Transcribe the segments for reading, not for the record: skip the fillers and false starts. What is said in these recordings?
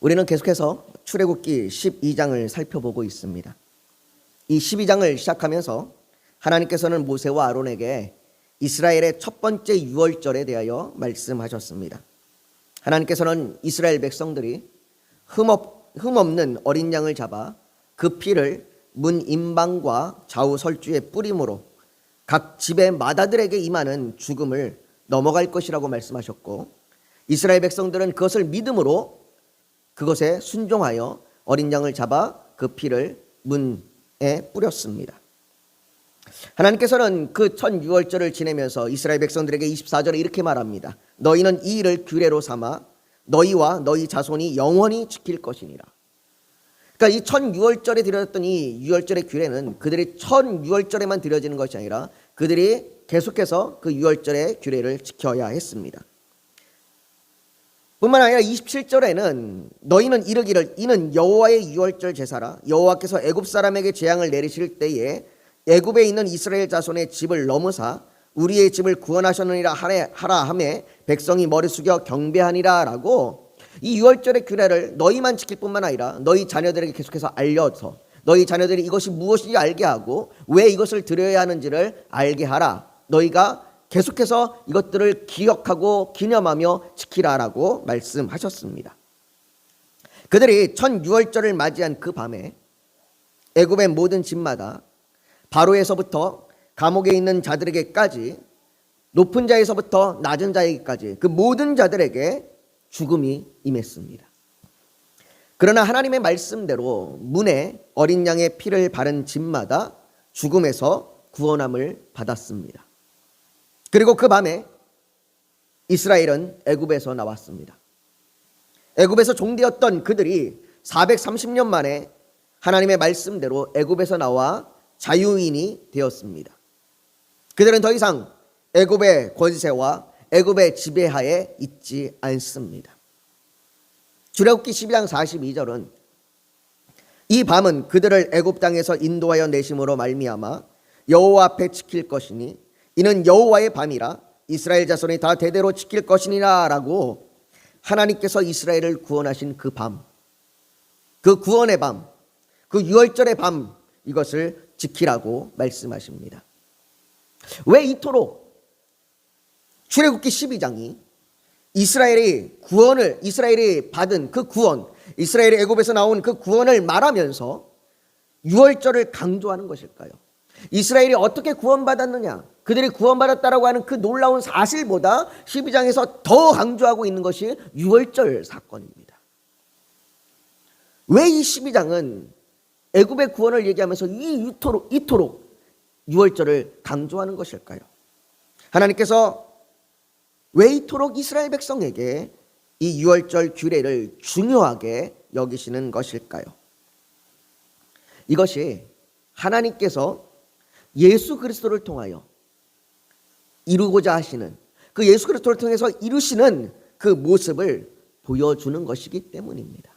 우리는 계속해서 출애굽기 12장을 살펴보고 있습니다. 이 12장을 시작하면서 하나님께서는 모세와 아론에게 이스라엘의 첫 번째 유월절에 대하여 말씀하셨습니다. 하나님께서는 이스라엘 백성들이 흠없는 어린 양을 잡아 그 피를 문 임방과 좌우 설주에 뿌림으로 각 집의 마다들에게 임하는 죽음을 넘어갈 것이라고 말씀하셨고, 이스라엘 백성들은 그것을 믿음으로 그것에 순종하여 어린 양을 잡아 그 피를 문에 뿌렸습니다. 하나님께서는 그 첫 유월절을 지내면서 이스라엘 백성들에게 24절에 이렇게 말합니다. 너희는 이 일을 규례로 삼아 너희와 너희 자손이 영원히 지킬 것이니라. 그러니까 이 첫 유월절에 드려졌던 이 유월절의 규례는 그들이 첫 유월절에만 드려지는 것이 아니라 그들이 계속해서 그 유월절의 규례를 지켜야 했습니다. 뿐만 아니라 27절에는 너희는 이르기를 이는 여호와의 유월절 제사라. 여호와께서 애굽 사람에게 재앙을 내리실 때에 애굽에 있는 이스라엘 자손의 집을 넘으사 우리의 집을 구원하셨느니라 하라 하매 백성이 머리 숙여 경배하니라 라고, 이 유월절의 규례를 너희만 지킬 뿐만 아니라 너희 자녀들에게 계속해서 알려서 너희 자녀들이 이것이 무엇인지 알게 하고 왜 이것을 드려야 하는지를 알게 하라. 너희가 계속해서 이것들을 기억하고 기념하며 지키라라고 말씀하셨습니다. 그들이 첫 유월절을 맞이한 그 밤에 애굽의 모든 집마다 바로에서부터 감옥에 있는 자들에게까지 높은 자에서부터 낮은 자에게까지 그 모든 자들에게 죽음이 임했습니다. 그러나 하나님의 말씀대로 문에 어린 양의 피를 바른 집마다 죽음에서 구원함을 받았습니다. 그리고 그 밤에 이스라엘은 애굽에서 나왔습니다. 애굽에서 종되었던 그들이 430년 만에 하나님의 말씀대로 애굽에서 나와 자유인이 되었습니다. 그들은 더 이상 애굽의 권세와 애굽의 지배하에 있지 않습니다. 출애굽기 12장 42절은 이 밤은 그들을 애굽 땅에서 인도하여 내심으로 말미암아 여호와 앞에 지킬 것이니 이는 여호와의 밤이라 이스라엘 자손이 다 대대로 지킬 것이니라 라고, 하나님께서 이스라엘을 구원하신 그 밤, 그 구원의 밤, 그 유월절의 밤, 이것을 지키라고 말씀하십니다. 왜 이토록 출애굽기 12장이 이스라엘이 받은 그 구원, 이스라엘이 애굽에서 나온 그 구원을 말하면서 유월절을 강조하는 것일까요? 이스라엘이 어떻게 구원받았느냐, 그들이 구원받았다라고 하는 그 놀라운 사실보다 12장에서 더 강조하고 있는 것이 유월절 사건입니다. 왜 이 12장은 애굽의 구원을 얘기하면서 이토록 유월절을 강조하는 것일까요? 하나님께서 왜 이토록 이스라엘 백성에게 이 유월절 규례를 중요하게 여기시는 것일까요? 이것이 하나님께서 예수 그리스도를 통하여 이루고자 하시는, 그 예수 그리스도를 통해서 이루시는 그 모습을 보여주는 것이기 때문입니다.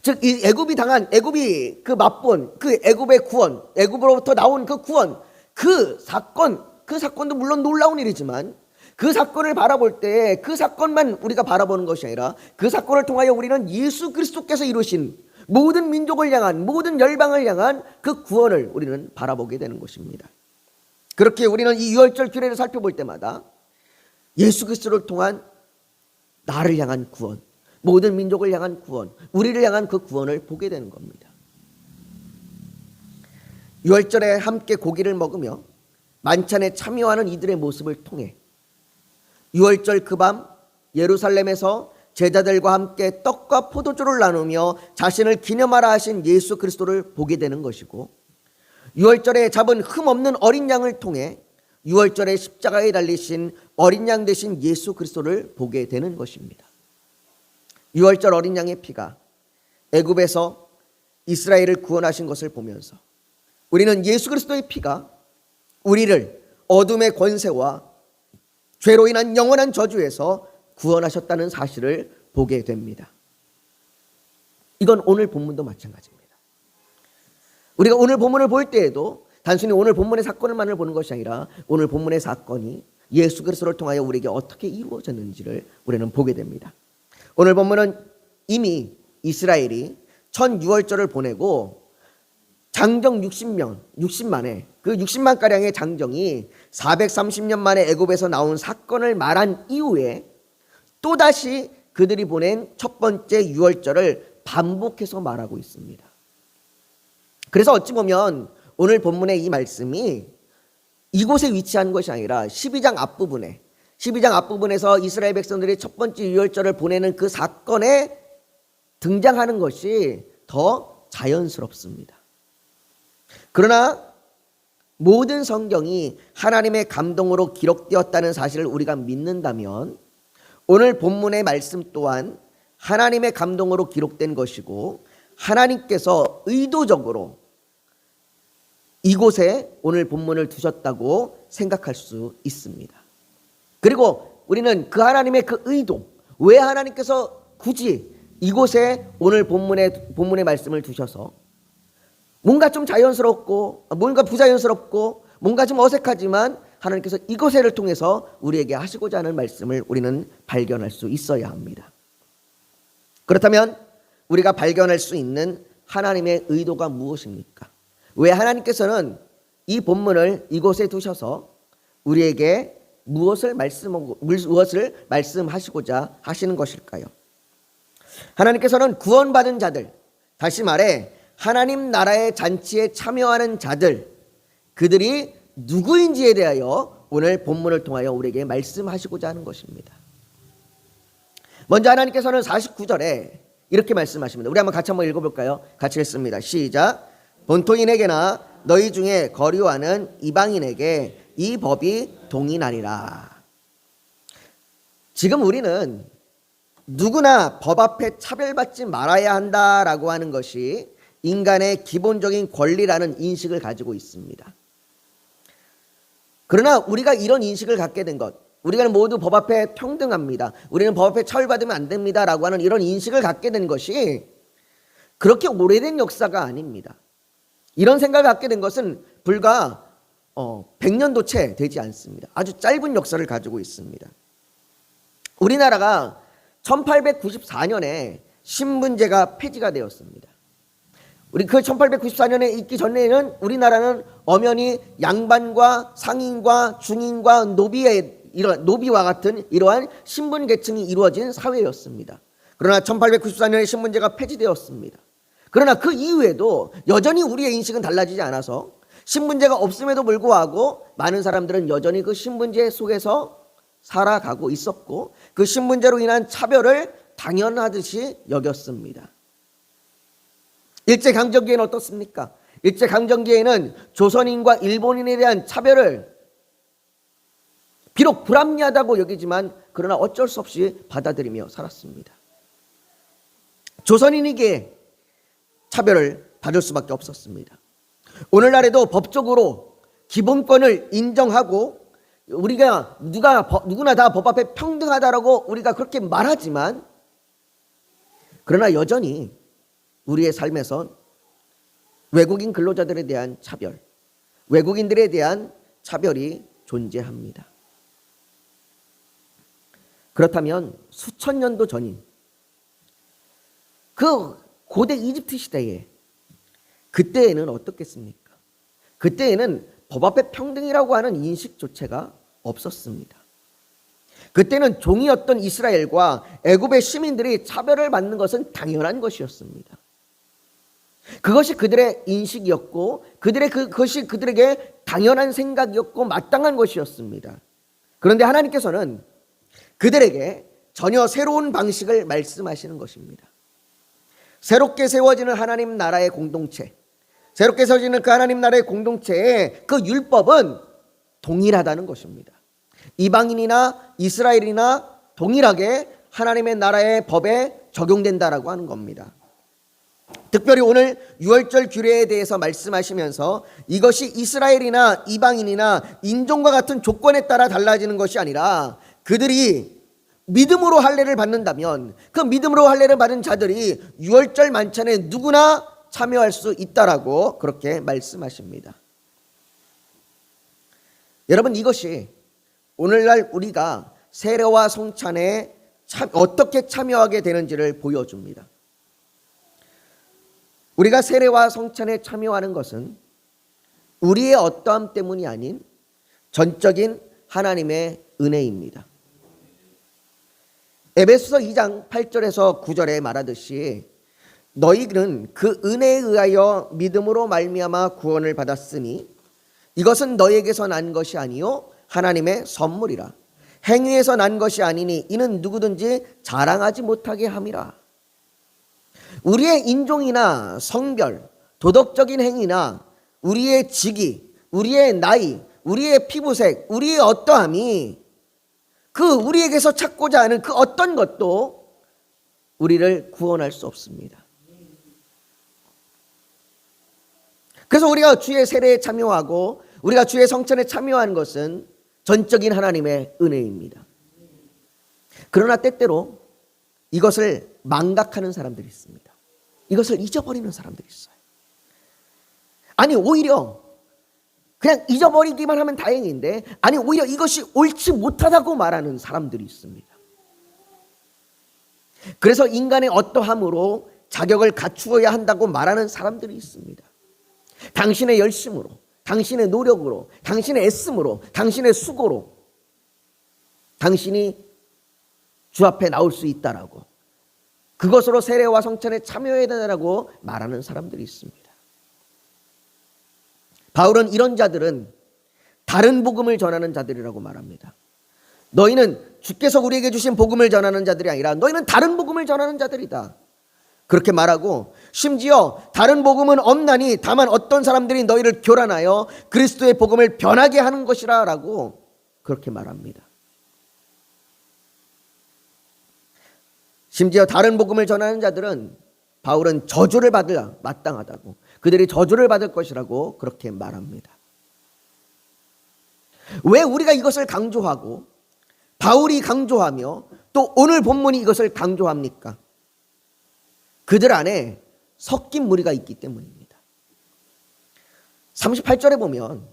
즉, 이 애굽이 그 맛본 그 애굽의 구원, 애굽으로부터 나온 그 구원, 그 사건도 물론 놀라운 일이지만 그 사건을 바라볼 때 그 사건만 우리가 바라보는 것이 아니라 그 사건을 통하여 우리는 예수 그리스도께서 이루신 모든 민족을 향한, 모든 열방을 향한 그 구원을 우리는 바라보게 되는 것입니다. 그렇게 우리는 이 유월절 규례를 살펴볼 때마다 예수 그리스도를 통한 나를 향한 구원, 모든 민족을 향한 구원, 우리를 향한 그 구원을 보게 되는 겁니다. 유월절에 함께 고기를 먹으며 만찬에 참여하는 이들의 모습을 통해 유월절 그 밤 예루살렘에서 제자들과 함께 떡과 포도주를 나누며 자신을 기념하라 하신 예수 그리스도를 보게 되는 것이고, 유월절에 잡은 흠없는 어린 양을 통해 유월절에 십자가에 달리신 어린 양 되신 예수 그리스도를 보게 되는 것입니다. 유월절 어린 양의 피가 애굽에서 이스라엘을 구원하신 것을 보면서 우리는 예수 그리스도의 피가 우리를 어둠의 권세와 죄로 인한 영원한 저주에서 구원하셨다는 사실을 보게 됩니다. 이건 오늘 본문도 마찬가지입니다. 우리가 오늘 본문을 볼 때에도 단순히 오늘 본문의 사건을만을 보는 것이 아니라 오늘 본문의 사건이 예수 그리스도를 통하여 우리에게 어떻게 이루어졌는지를 우리는 보게 됩니다. 오늘 본문은 이미 이스라엘이 첫 유월절을 보내고 장정 60만에 그 60만가량의 장정이 430년 만에 애굽에서 나온 사건을 말한 이후에 또다시 그들이 보낸 첫 번째 유월절을 반복해서 말하고 있습니다. 그래서 어찌 보면 오늘 본문의 이 말씀이 이곳에 위치한 것이 아니라 12장 앞부분에서 이스라엘 백성들이 첫 번째 유월절을 보내는 그 사건에 등장하는 것이 더 자연스럽습니다. 그러나 모든 성경이 하나님의 감동으로 기록되었다는 사실을 우리가 믿는다면 오늘 본문의 말씀 또한 하나님의 감동으로 기록된 것이고 하나님께서 의도적으로 이곳에 오늘 본문을 두셨다고 생각할 수 있습니다. 그리고 우리는 그 하나님의 그 의도, 왜 하나님께서 굳이 이곳에 오늘 본문의 말씀을 두셔서 뭔가 좀 자연스럽고 뭔가 부자연스럽고 뭔가 좀 어색하지만 하나님께서 이곳을 통해서 우리에게 하시고자 하는 말씀을 우리는 발견할 수 있어야 합니다. 그렇다면 우리가 발견할 수 있는 하나님의 의도가 무엇입니까? 왜 하나님께서는 이 본문을 이곳에 두셔서 우리에게 무엇을 말씀하시고자 하시는 것일까요? 하나님께서는 구원받은 자들, 다시 말해 하나님 나라의 잔치에 참여하는 자들, 그들이 누구인지에 대하여 오늘 본문을 통하여 우리에게 말씀하시고자 하는 것입니다. 먼저 하나님께서는 49절에 이렇게 말씀하십니다. 우리 같이 한번 읽어볼까요? 같이 읽습니다. 시작. 본토인에게나 너희 중에 거류하는 이방인에게 이 법이 동일하리라. 지금 우리는 누구나 법 앞에 차별받지 말아야 한다라고 하는 것이 인간의 기본적인 권리라는 인식을 가지고 있습니다. 그러나 우리가 이런 인식을 갖게 된 것, 우리가 모두 법 앞에 평등합니다, 우리는 법 앞에 처벌받으면 안 됩니다라고 하는 이런 인식을 갖게 된 것이 그렇게 오래된 역사가 아닙니다. 이런 생각을 갖게 된 것은 불과 100년도 채 되지 않습니다. 아주 짧은 역사를 가지고 있습니다. 우리나라가 1894년에 신분제가 폐지가 되었습니다. 우리 그 1894년에 있기 전에는 우리나라는 엄연히 양반과 상인과 중인과 노비와 같은 이러한 신분 계층이 이루어진 사회였습니다. 그러나 1894년에 신분제가 폐지되었습니다. 그러나 그 이후에도 여전히 우리의 인식은 달라지지 않아서 신분제가 없음에도 불구하고 많은 사람들은 여전히 그 신분제 속에서 살아가고 있었고 그 신분제로 인한 차별을 당연하듯이 여겼습니다. 일제강점기에는 어떻습니까? 일제강점기에는 조선인과 일본인에 대한 차별을 비록 불합리하다고 여기지만 그러나 어쩔 수 없이 받아들이며 살았습니다. 조선인에게 차별을 받을 수밖에 없었습니다. 오늘날에도 법적으로 기본권을 인정하고 우리가 누구나 다 법 앞에 평등하다라고 우리가 그렇게 말하지만 그러나 여전히 우리의 삶에서 외국인 근로자들에 대한 차별, 외국인들에 대한 차별이 존재합니다. 그렇다면 수천 년도 전인 그 고대 이집트 시대에 그때에는 어떻겠습니까? 그때에는 법 앞에 평등이라고 하는 인식조차가 없었습니다. 그때는 종이었던 이스라엘과 애굽의 시민들이 차별을 받는 것은 당연한 것이었습니다. 그것이 그들의 인식이었고 그것이 그들에게 당연한 생각이었고 마땅한 것이었습니다. 그런데 하나님께서는 그들에게 전혀 새로운 방식을 말씀하시는 것입니다. 새롭게 세워지는 하나님 나라의 공동체, 새롭게 세워지는 그 하나님 나라의 공동체의 그 율법은 동일하다는 것입니다. 이방인이나 이스라엘이나 동일하게 하나님의 나라의 법에 적용된다라고 하는 겁니다. 특별히 오늘 유월절 규례에 대해서 말씀하시면서 이것이 이스라엘이나 이방인이나 인종과 같은 조건에 따라 달라지는 것이 아니라 그들이 믿음으로 할례를 받는다면 그 믿음으로 할례를 받은 자들이 유월절 만찬에 누구나 참여할 수 있다라고 그렇게 말씀하십니다. 여러분, 이것이 오늘날 우리가 세례와 성찬에 어떻게 참여하게 되는지를 보여줍니다. 우리가 세례와 성찬에 참여하는 것은 우리의 어떠함 때문이 아닌 전적인 하나님의 은혜입니다. 에베소서 2장 8절에서 9절에 말하듯이 너희는 그 은혜에 의하여 믿음으로 말미암아 구원을 받았으니 이것은 너희에게서 난 것이 아니요 하나님의 선물이라. 행위에서 난 것이 아니니 이는 누구든지 자랑하지 못하게 함이라. 우리의 인종이나 성별, 도덕적인 행위나 우리의 직위, 우리의 나이, 우리의 피부색, 우리의 어떠함이 그 우리에게서 찾고자 하는 그 어떤 것도 우리를 구원할 수 없습니다. 그래서 우리가 주의 세례에 참여하고 우리가 주의 성찬에 참여한 것은 전적인 하나님의 은혜입니다. 그러나 때때로 이것을 망각하는 사람들이 있습니다. 이것을 잊어버리는 사람들이 있어요. 아니 오히려 그냥 잊어버리기만 하면 다행인데 아니 오히려 이것이 옳지 못하다고 말하는 사람들이 있습니다. 그래서 인간의 어떠함으로 자격을 갖추어야 한다고 말하는 사람들이 있습니다. 당신의 열심으로, 당신의 노력으로, 당신의 애씀으로, 당신의 수고로 당신이 주 앞에 나올 수 있다라고, 그것으로 세례와 성찬에 참여해야 된다고 말하는 사람들이 있습니다. 바울은 이런 자들은 다른 복음을 전하는 자들이라고 말합니다. 너희는 주께서 우리에게 주신 복음을 전하는 자들이 아니라 너희는 다른 복음을 전하는 자들이다. 그렇게 말하고 심지어 다른 복음은 없나니 다만 어떤 사람들이 너희를 교란하여 그리스도의 복음을 변하게 하는 것이라 라고 그렇게 말합니다. 심지어 다른 복음을 전하는 자들은 바울은 저주를 받으라 마땅하다고, 그들이 저주를 받을 것이라고 그렇게 말합니다. 왜 우리가 이것을 강조하고 바울이 강조하며 또 오늘 본문이 이것을 강조합니까? 그들 안에 섞인 무리가 있기 때문입니다. 38절에 보면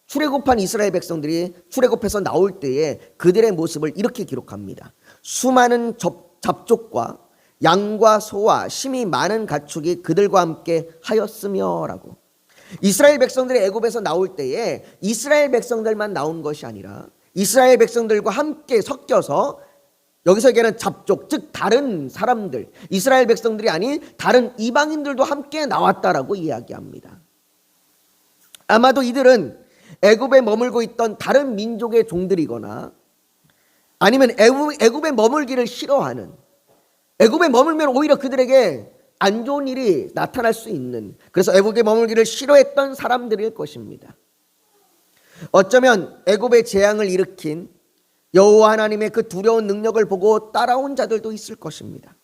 출애굽한 이스라엘 백성들이 출애굽해서 나올 때에 그들의 모습을 이렇게 기록합니다. 수많은 잡족과 양과 소와 심이 많은 가축이 그들과 함께 하였으며 라고. 이스라엘 백성들이 애굽에서 나올 때에 이스라엘 백성들만 나온 것이 아니라 이스라엘 백성들과 함께 섞여서 여기서 얘기하는 잡족, 즉 다른 사람들, 이스라엘 백성들이 아닌 다른 이방인들도 함께 나왔다라고 이야기합니다. 아마도 이들은 애굽에 머물고 있던 다른 민족의 종들이거나 아니면 애굽에 머물기를 싫어하는, 애굽에 머물면 오히려 그들에게 안 좋은 일이 나타날 수 있는, 그래서 애굽에 머물기를 싫어했던 사람들일 것입니다. 어쩌면 애굽의 재앙을 일으킨 여호와 하나님의 그 두려운 능력을 보고 따라온 자들도 있을 것입니다.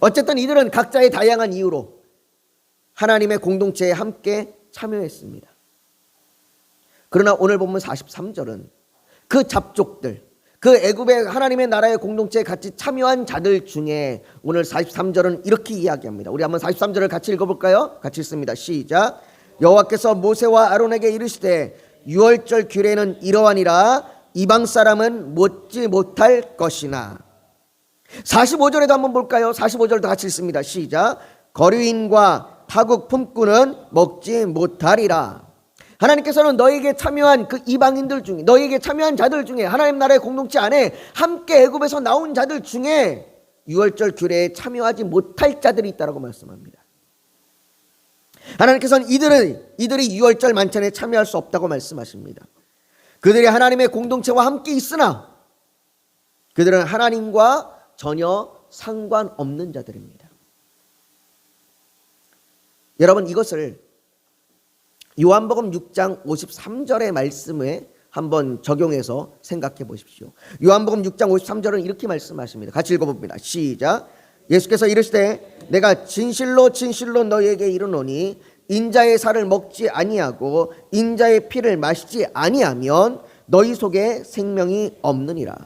어쨌든 이들은 각자의 다양한 이유로 하나님의 공동체에 함께 참여했습니다. 그러나 오늘 본문 43절은 그 잡족들, 그 애굽의 하나님의 나라의 공동체에 같이 참여한 자들 중에 오늘 43절은 이렇게 이야기합니다. 우리 한번 43절을 같이 읽어볼까요? 같이 읽습니다. 시작. 여호와께서 모세와 아론에게 이르시되 유월절 규례는 이러하니라 이방 사람은 못지 못할 것이나. 45절에도 한번 볼까요? 45절도 같이 읽습니다. 시작. 거류인과 타국 품꾼은 먹지 못하리라. 하나님께서는 너에게 참여한 그 이방인들 중에, 너에게 참여한 자들 중에, 하나님 나라의 공동체 안에 함께 애굽에서 나온 자들 중에 유월절 규례에 참여하지 못할 자들이 있다고 말씀합니다. 하나님께서는 이들이 유월절 만찬에 참여할 수 없다고 말씀하십니다. 그들이 하나님의 공동체와 함께 있으나 그들은 하나님과 전혀 상관없는 자들입니다. 여러분, 이것을 요한복음 6장 53절의 말씀에 한번 적용해서 생각해 보십시오. 요한복음 6장 53절은 이렇게 말씀하십니다. 같이 읽어봅니다. 시작. 예수께서 이르시되 내가 진실로 진실로 너희에게 이르노니 인자의 살을 먹지 아니하고 인자의 피를 마시지 아니하면 너희 속에 생명이 없느니라.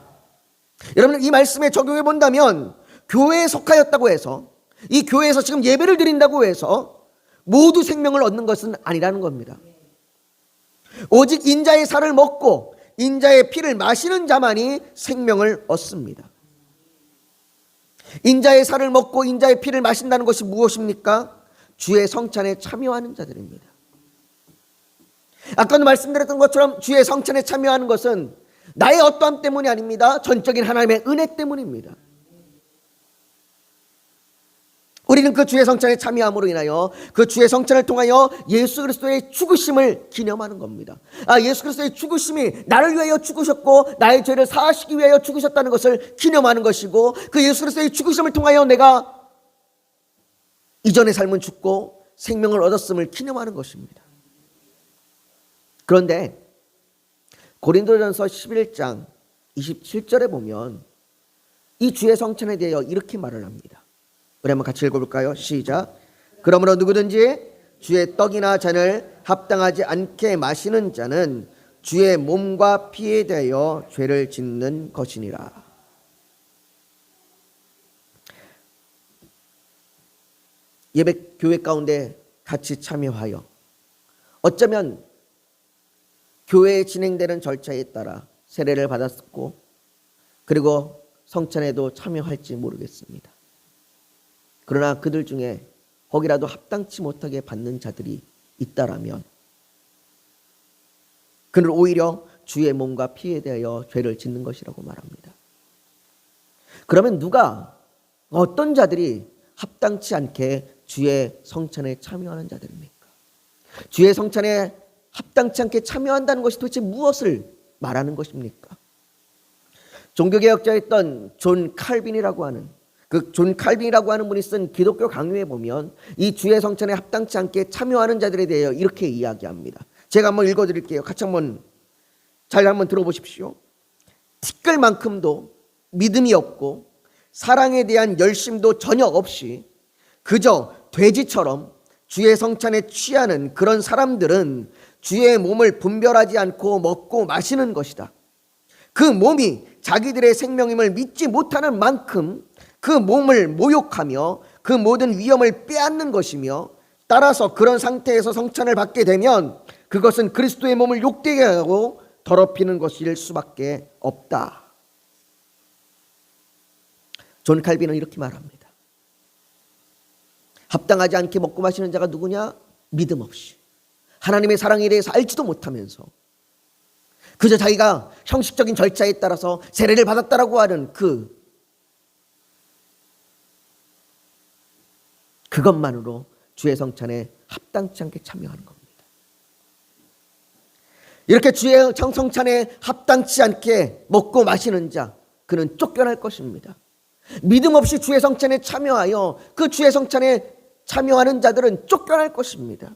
여러분, 이 말씀에 적용해 본다면 교회에 속하였다고 해서, 이 교회에서 지금 예배를 드린다고 해서 모두 생명을 얻는 것은 아니라는 겁니다. 오직 인자의 살을 먹고 인자의 피를 마시는 자만이 생명을 얻습니다. 인자의 살을 먹고 인자의 피를 마신다는 것이 무엇입니까? 주의 성찬에 참여하는 자들입니다. 아까도 말씀드렸던 것처럼 주의 성찬에 참여하는 것은 나의 어떠함 때문이 아닙니다. 전적인 하나님의 은혜 때문입니다. 우리는 그 주의 성찬에 참여함으로 인하여 그 주의 성찬을 통하여 예수 그리스도의 죽으심을 기념하는 겁니다. 예수 그리스도의 죽으심이 나를 위하여 죽으셨고 나의 죄를 사하시기 위하여 죽으셨다는 것을 기념하는 것이고, 그 예수 그리스도의 죽으심을 통하여 내가 이전의 삶은 죽고 생명을 얻었음을 기념하는 것입니다. 그런데 고린도전서 11장 27절에 보면 이 주의 성찬에 대하여 이렇게 말을 합니다. 우리 한번 같이 읽어볼까요? 시작. 그러므로 누구든지 주의 떡이나 잔을 합당하지 않게 마시는 자는 주의 몸과 피에 대하여 죄를 짓는 것이니라. 예배 교회 가운데 같이 참여하여 어쩌면 교회에 진행되는 절차에 따라 세례를 받았고 그리고 성찬에도 참여할지 모르겠습니다. 그러나 그들 중에 혹이라도 합당치 못하게 받는 자들이 있다라면 그는 오히려 주의 몸과 피에 대하여 죄를 짓는 것이라고 말합니다. 그러면 누가, 어떤 자들이 합당치 않게 주의 성찬에 참여하는 자들입니까? 주의 성찬에 합당치 않게 참여한다는 것이 도대체 무엇을 말하는 것입니까? 종교개혁자였던 존 칼빈이라고 하는 분이 쓴 기독교 강요에 보면 이 주의 성찬에 합당치 않게 참여하는 자들에 대해 이렇게 이야기합니다. 제가 한번 읽어드릴게요. 같이 잘 한번 들어보십시오. 티끌만큼도 믿음이 없고 사랑에 대한 열심도 전혀 없이 그저 돼지처럼 주의 성찬에 취하는 그런 사람들은 주의 몸을 분별하지 않고 먹고 마시는 것이다. 그 몸이 자기들의 생명임을 믿지 못하는 만큼 그 몸을 모욕하며 그 모든 위엄을 빼앗는 것이며, 따라서 그런 상태에서 성찬을 받게 되면 그것은 그리스도의 몸을 욕되게 하고 더럽히는 것일 수밖에 없다. 존 칼빈은 이렇게 말합니다. 합당하지 않게 먹고 마시는 자가 누구냐? 믿음 없이 하나님의 사랑에 대해서 알지도 못하면서 그저 자기가 형식적인 절차에 따라서 세례를 받았다라고 하는 그것만으로 주의 성찬에 합당치 않게 참여하는 겁니다. 이렇게 주의 성찬에 합당치 않게 먹고 마시는 자, 그는 쫓겨날 것입니다. 믿음 없이 주의 성찬에 참여하여 그 주의 성찬에 참여하는 자들은 쫓겨날 것입니다.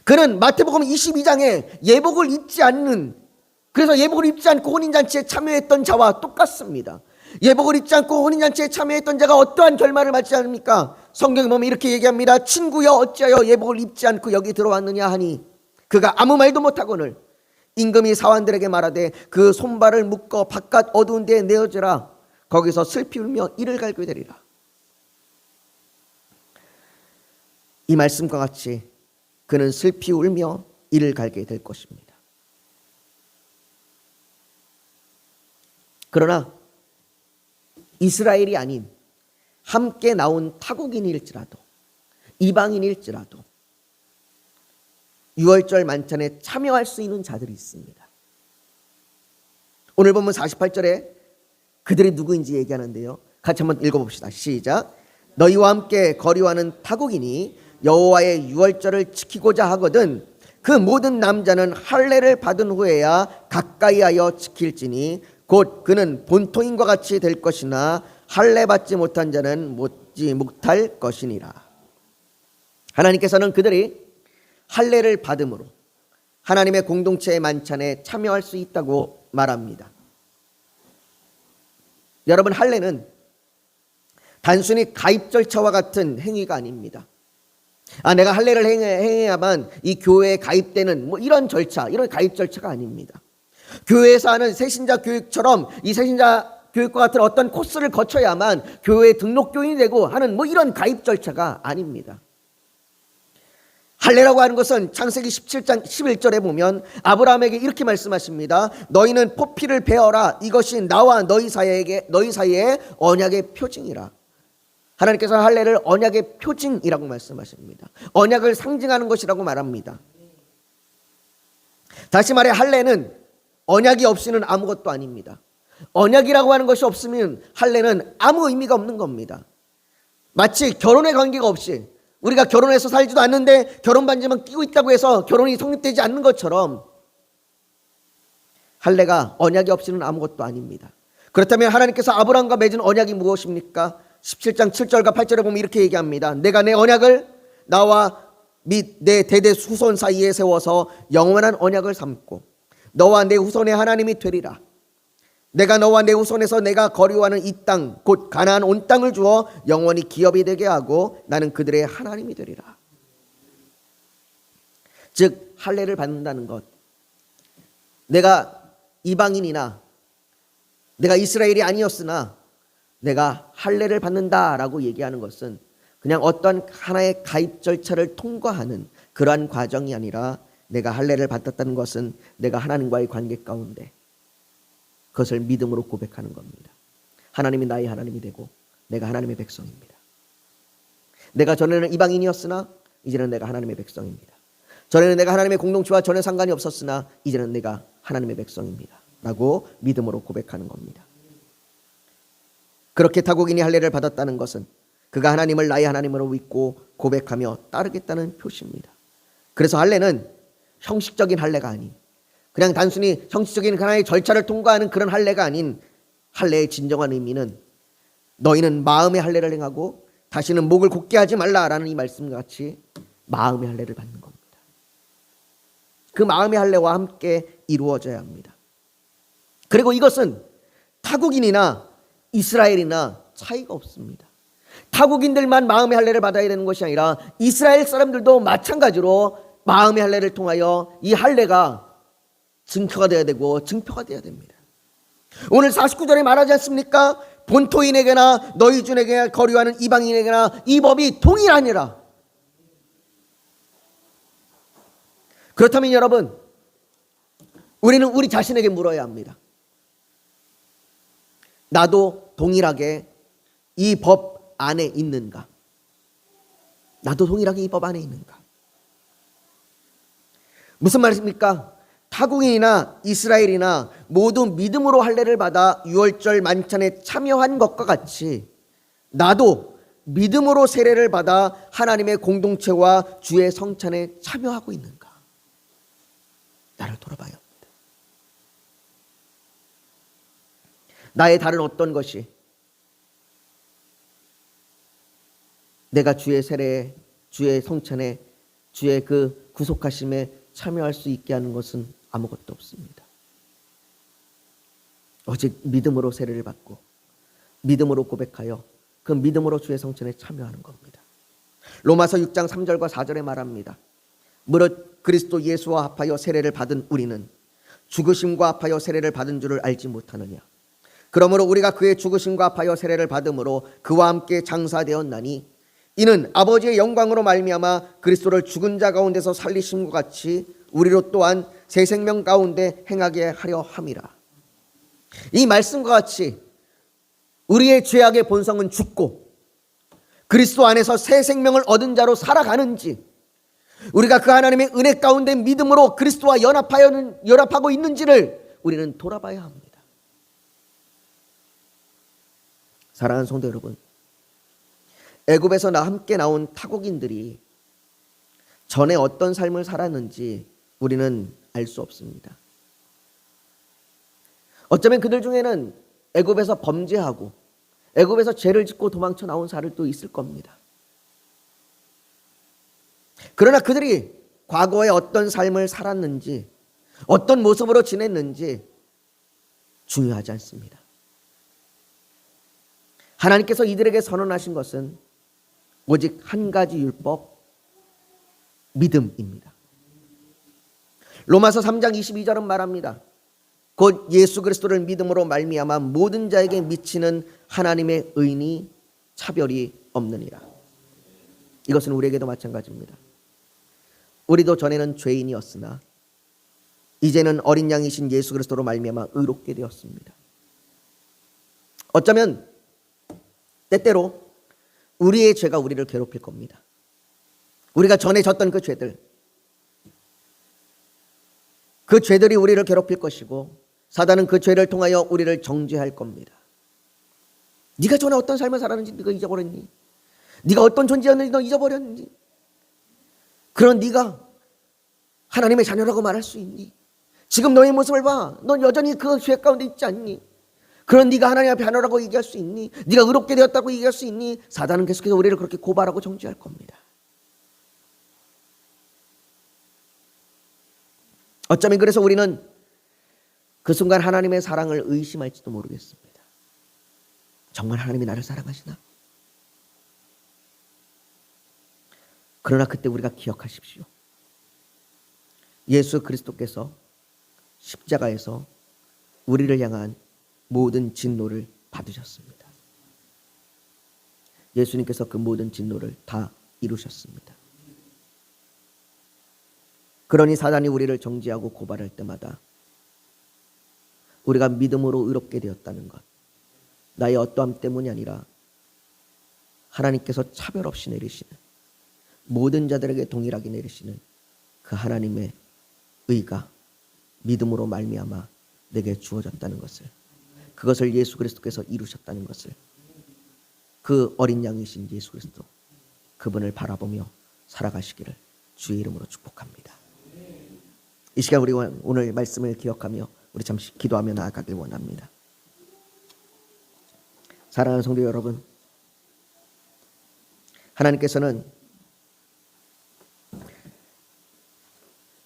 그는 마태복음 22장에 예복을 입지 않고 혼인잔치에 참여했던 자와 똑같습니다. 예복을 입지 않고 혼인잔치에 참여했던 자가 어떠한 결말을 맞지 않습니까? 성경에 보면 이렇게 얘기합니다. 친구여, 어찌하여 예복을 입지 않고 여기 들어왔느냐 하니 그가 아무 말도 못하거늘 임금이 사환들에게 말하되 그 손발을 묶어 바깥 어두운 데에 내어주라. 거기서 슬피 울며 이를 갈게 되리라. 이 말씀과 같이 그는 슬피 울며 이를 갈게 될 것입니다. 그러나 이스라엘이 아닌 함께 나온 타국인일지라도 이방인일지라도 유월절 만찬에 참여할 수 있는 자들이 있습니다. 오늘 본문 48절에 그들이 누구인지 얘기하는데요. 같이 한번 읽어봅시다. 시작. 너희와 함께 거류하는 타국인이 여호와의 유월절을 지키고자 하거든 그 모든 남자는 할례를 받은 후에야 가까이하여 지킬지니 곧 그는 본토인과 같이 될 것이나 할례 받지 못한 자는 못지 못할 것이니라. 하나님께서는 그들이 할례를 받음으로 하나님의 공동체의 만찬에 참여할 수 있다고 말합니다. 여러분, 할례는 단순히 가입 절차와 같은 행위가 아닙니다. 내가 할례를 행해야만 이 교회에 가입되는 이런 절차, 이런 가입 절차가 아닙니다. 교회에서 하는 새신자 교육처럼 이 새신자 교육과 같은 어떤 코스를 거쳐야만 교회 등록 교인이 되고 하는 이런 가입 절차가 아닙니다. 할례라고 하는 것은 창세기 17장 11절에 보면 아브라함에게 이렇게 말씀하십니다. 너희는 포피를 베어라. 이것이 나와 너희 사이에 언약의 표징이라. 하나님께서 할례를 언약의 표징이라고 말씀하십니다. 언약을 상징하는 것이라고 말합니다. 다시 말해 할례는 언약이 없이는 아무것도 아닙니다. 언약이라고 하는 것이 없으면 할례는 아무 의미가 없는 겁니다. 마치 결혼의 관계가 없이 우리가 결혼해서 살지도 않는데 결혼 반지만 끼고 있다고 해서 결혼이 성립되지 않는 것처럼 할례가 언약이 없이는 아무것도 아닙니다. 그렇다면 하나님께서 아브라함과 맺은 언약이 무엇입니까? 17장 7절과 8절에 보면 이렇게 얘기합니다. 내가 내 언약을 나와 및 내 대대 후손 사이에 세워서 영원한 언약을 삼고 너와 내 후손의 하나님이 되리라. 내가 너와 내 후손에서 내가 거류하는 이 땅 곧 가나안 온 땅을 주어 영원히 기업이 되게 하고 나는 그들의 하나님이 되리라. 즉 할례를 받는다는 것, 내가 이방인이나 내가 이스라엘이 아니었으나 내가 할례를 받는다라고 얘기하는 것은 그냥 어떤 하나의 가입 절차를 통과하는 그러한 과정이 아니라 내가 할례를 받았다는 것은 내가 하나님과의 관계 가운데 그것을 믿음으로 고백하는 겁니다. 하나님이 나의 하나님이 되고 내가 하나님의 백성입니다. 내가 전에는 이방인이었으나 이제는 내가 하나님의 백성입니다. 전에는 내가 하나님의 공동체와 전혀 상관이 없었으나 이제는 내가 하나님의 백성입니다. 라고 믿음으로 고백하는 겁니다. 그렇게 타국인이 할례를 받았다는 것은 그가 하나님을 나의 하나님으로 믿고 고백하며 따르겠다는 표시입니다. 그래서 할례는 형식적인 할례가 아닌 그냥 단순히 형식적인 하나의 절차를 통과하는 그런 할례가 아닌 할례의 진정한 의미는 너희는 마음의 할례를 행하고 다시는 목을 곧게 하지 말라라는 이 말씀과 같이 마음의 할례를 받는 겁니다. 그 마음의 할례와 함께 이루어져야 합니다. 그리고 이것은 타국인이나 이스라엘이나 차이가 없습니다. 타국인들만 마음의 할례를 받아야 되는 것이 아니라 이스라엘 사람들도 마찬가지로 마음의 할례를 통하여 이 할례가 증표가 되어야 되고 증표가 되어야 됩니다. 오늘 49절에 말하지 않습니까? 본토인에게나 너희 중에게 거류하는 이방인에게나 이 법이 동일하니라. 그렇다면 여러분, 우리는 우리 자신에게 물어야 합니다. 나도 동일하게 이 법 안에 있는가? 나도 동일하게 이 법 안에 있는가? 무슨 말입니까? 타국인이나 이스라엘이나 모두 믿음으로 할례를 받아 유월절 만찬에 참여한 것과 같이 나도 믿음으로 세례를 받아 하나님의 공동체와 주의 성찬에 참여하고 있는가? 나를 돌아봐야 합니다. 나의 다른 어떤 것이 내가 주의 세례에, 주의 성찬에, 주의 그 구속하심에 참여할 수 있게 하는 것은 아무것도 없습니다. 오직 믿음으로 세례를 받고 믿음으로 고백하여 그 믿음으로 주의 성찬에 참여하는 겁니다. 로마서 6장 3절과 4절에 말합니다. 무릇 그리스도 예수와 합하여 세례를 받은 우리는 죽으심과 합하여 세례를 받은 줄을 알지 못하느냐. 그러므로 우리가 그의 죽으심과 합하여 세례를 받음으로 그와 함께 장사되었나니 이는 아버지의 영광으로 말미암아 그리스도를 죽은 자 가운데서 살리심과 같이 우리로 또한 새 생명 가운데 행하게 하려 함이라. 이 말씀과 같이 우리의 죄악의 본성은 죽고 그리스도 안에서 새 생명을 얻은 자로 살아가는지, 우리가 그 하나님의 은혜 가운데 믿음으로 그리스도와 연합하고 있는지를 우리는 돌아봐야 합니다. 사랑하는 성도 여러분, 애굽에서 함께 나온 타국인들이 전에 어떤 삶을 살았는지 우리는 알 수 없습니다. 어쩌면 그들 중에는 애굽에서 범죄하고 애굽에서 죄를 짓고 도망쳐 나온 사람도 있을 겁니다. 그러나 그들이 과거에 어떤 삶을 살았는지, 어떤 모습으로 지냈는지 중요하지 않습니다. 하나님께서 이들에게 선언하신 것은 오직 한 가지 율법, 믿음입니다. 로마서 3장 22절은 말합니다. 곧 예수 그리스도를 믿음으로 말미암아 모든 자에게 미치는 하나님의 의인이 차별이 없느니라. 이것은 우리에게도 마찬가지입니다. 우리도 전에는 죄인이었으나 이제는 어린 양이신 예수 그리스도로 말미암아 의롭게 되었습니다. 어쩌면 때때로 우리의 죄가 우리를 괴롭힐 겁니다. 우리가 전에 졌던 그 죄들이 우리를 괴롭힐 것이고 사단은 그 죄를 통하여 우리를 정죄할 겁니다. 네가 전에 어떤 삶을 살았는지 네가 잊어버렸니? 네가 어떤 존재였는지 너 잊어버렸니? 그런 네가 하나님의 자녀라고 말할 수 있니? 지금 너의 모습을 봐. 넌 여전히 그 죄 가운데 있지 않니? 그런 네가 하나님 앞에 자녀라고 얘기할 수 있니? 네가 의롭게 되었다고 얘기할 수 있니? 사단은 계속해서 우리를 그렇게 고발하고 정죄할 겁니다. 어쩌면 그래서 우리는 그 순간 하나님의 사랑을 의심할지도 모르겠습니다. 정말 하나님이 나를 사랑하시나? 그러나 그때 우리가 기억하십시오. 예수 그리스도께서 십자가에서 우리를 향한 모든 진노를 받으셨습니다. 예수님께서 그 모든 진노를 다 이루셨습니다. 그러니 사단이 우리를 정죄하고 고발할 때마다 우리가 믿음으로 의롭게 되었다는 것, 나의 어떠함 때문이 아니라 하나님께서 차별 없이 내리시는, 모든 자들에게 동일하게 내리시는 그 하나님의 의가 믿음으로 말미암아 내게 주어졌다는 것을, 그것을 예수 그리스도께서 이루셨다는 것을, 그 어린 양이신 예수 그리스도 그분을 바라보며 살아가시기를 주의 이름으로 축복합니다. 이 시간 우리 오늘 말씀을 기억하며 우리 잠시 기도하며 나아가길 원합니다. 사랑하는 성도 여러분, 하나님께서는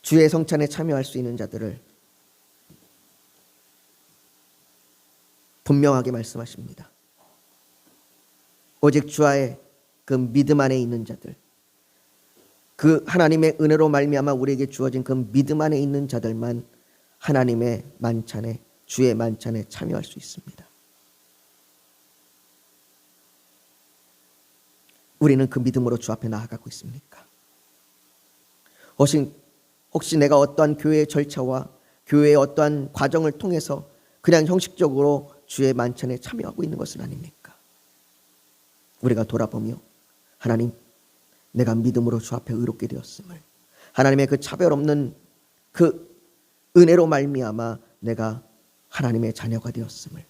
주의 성찬에 참여할 수 있는 자들을 분명하게 말씀하십니다. 오직 주와의 그 믿음 안에 있는 자들, 그 하나님의 은혜로 말미암아 우리에게 주어진 그 믿음 안에 있는 자들만 하나님의 만찬에, 주의 만찬에 참여할 수 있습니다. 우리는 그 믿음으로 주 앞에 나아가고 있습니까? 혹시 내가 어떠한 교회의 절차와 교회의 어떠한 과정을 통해서 그냥 형식적으로 주의 만찬에 참여하고 있는 것은 아닙니까? 우리가 돌아보며 하나님, 내가 믿음으로 주 앞에 의롭게 되었음을, 하나님의 그 차별 없는 그 은혜로 말미암아 내가 하나님의 자녀가 되었음을,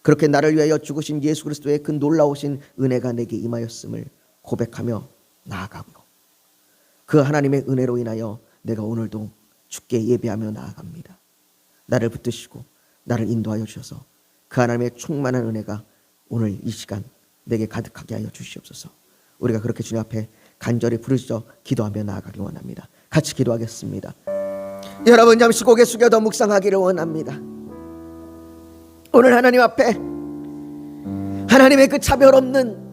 그렇게 나를 위하여 죽으신 예수 그리스도의 그 놀라우신 은혜가 내게 임하였음을 고백하며 나아가고, 그 하나님의 은혜로 인하여 내가 오늘도 주께 예배하며 나아갑니다. 나를 붙드시고 나를 인도하여 주셔서 그 하나님의 충만한 은혜가 오늘 이 시간 내게 가득하게 하여 주시옵소서. 우리가 그렇게 주님 앞에 간절히 부르짖어 기도하며 나아가기 원합니다. 같이 기도하겠습니다. 여러분 잠시 고개 숙여 더 묵상하기를 원합니다. 오늘 하나님 앞에 하나님의 그 차별 없는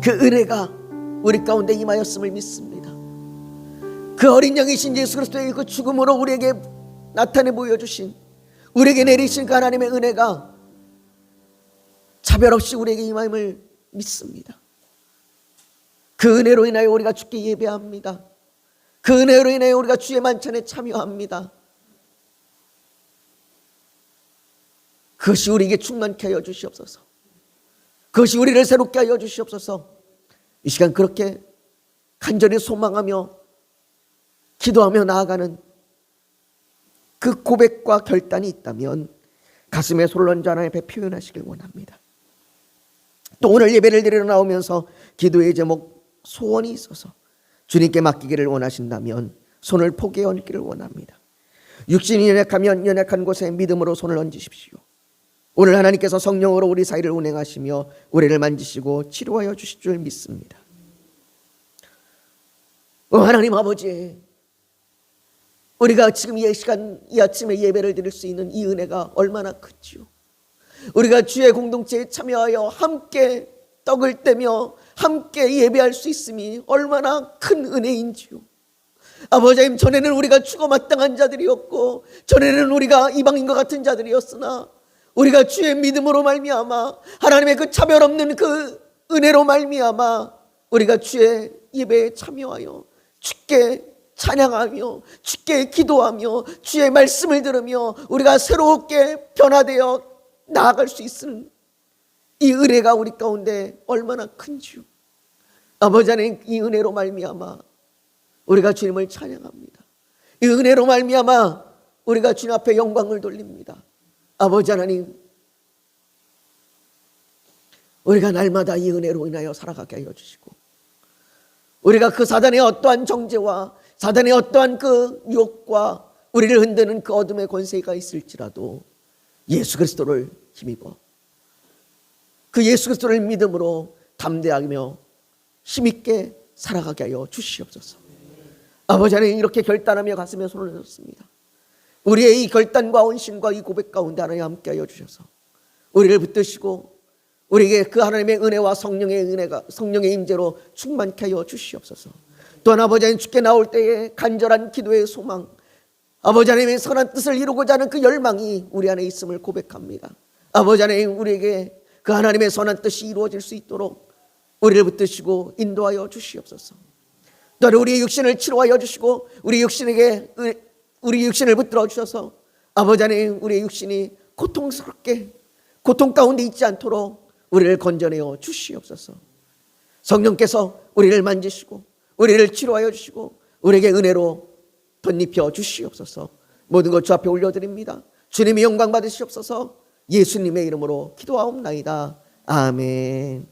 그 은혜가 우리 가운데 임하였음을 믿습니다. 그 어린 양이신 예수 그리스도의 그 죽음으로 우리에게 나타내 보여주신, 우리에게 내리신 그 하나님의 은혜가 차별 없이 우리에게 임함을 믿습니다. 그 은혜로 인하여 우리가 주께 예배합니다. 그 은혜로 인하여 우리가 주의 만찬에 참여합니다. 그것이 우리에게 충만케 하여 주시옵소서. 그것이 우리를 새롭게 하여 주시옵소서. 이 시간 그렇게 간절히 소망하며 기도하며 나아가는 그 고백과 결단이 있다면 가슴에 손을 얹어 하나님 앞에 표현하시길 원합니다. 또 오늘 예배를 드리러 나오면서 기도의 제목, 소원이 있어서 주님께 맡기기를 원하신다면 손을 포개에 얹기를 원합니다. 육신이 연약하면 연약한 곳에 믿음으로 손을 얹으십시오. 오늘 하나님께서 성령으로 우리 사이를 운행하시며 우리를 만지시고 치료하여 주실 줄 믿습니다. 하나님 아버지, 우리가 지금 이 시간, 이 아침에 예배를 드릴 수 있는 이 은혜가 얼마나 크지요. 우리가 주의 공동체에 참여하여 함께 떡을 떼며 함께 예배할 수 있음이 얼마나 큰 은혜인지요. 아버지 하나님, 전에는 우리가 죽어 마땅한 자들이었고, 전에는 우리가 이방인과 같은 자들이었으나 우리가 주의 믿음으로 말미암아 하나님의 그 차별 없는 그 은혜로 말미암아 우리가 주의 예배에 참여하여 주께 찬양하며 주께 기도하며 주의 말씀을 들으며 우리가 새롭게 변화되어 나아갈 수 있는 이 은혜가 우리 가운데 얼마나 큰지요. 아버지 하나님, 이 은혜로 말미암아 우리가 주님을 찬양합니다. 이 은혜로 말미암아 우리가 주님 앞에 영광을 돌립니다. 아버지 하나님, 우리가 날마다 이 은혜로 인하여 살아가게 하여 주시고, 우리가 그 사단의 어떠한 정죄와 사단의 어떠한 그 유혹과 우리를 흔드는 그 어둠의 권세가 있을지라도 예수 그리스도를 힘입어 그 예수 그리스도를 믿음으로 담대하며 힘있게 살아가게 하여 주시옵소서. 아버지 하나님, 이렇게 결단하며 가슴에 손을 얹습니다. 우리의 이 결단과 헌신과 이 고백 가운데 하나님 함께 하여 주셔서 우리를 붙드시고 우리에게 그 하나님의 은혜와 성령의 은혜가 성령의 임재로 충만케 하여 주시옵소서. 또한 아버지 하나님, 주께 나올 때에 간절한 기도의 소망, 아버지 하나님의 선한 뜻을 이루고자 하는 그 열망이 우리 안에 있음을 고백합니다. 아버지 하나님, 우리에게 그 하나님의 선한 뜻이 이루어질 수 있도록 우리를 붙드시고 인도하여 주시옵소서. 또한 우리의 육신을 치료하여 주시고 우리 육신에게 우리 육신을 붙들어 주셔서 아버지 하나님, 우리의 육신이 고통스럽게 고통 가운데 있지 않도록 우리를 건져내어 주시옵소서. 성령께서 우리를 만지시고 우리를 치료하여 주시고 우리에게 은혜로 덧입혀 주시옵소서. 모든 것 주 앞에 올려드립니다. 주님이 영광 받으시옵소서. 예수님의 이름으로 기도하옵나이다. 아멘.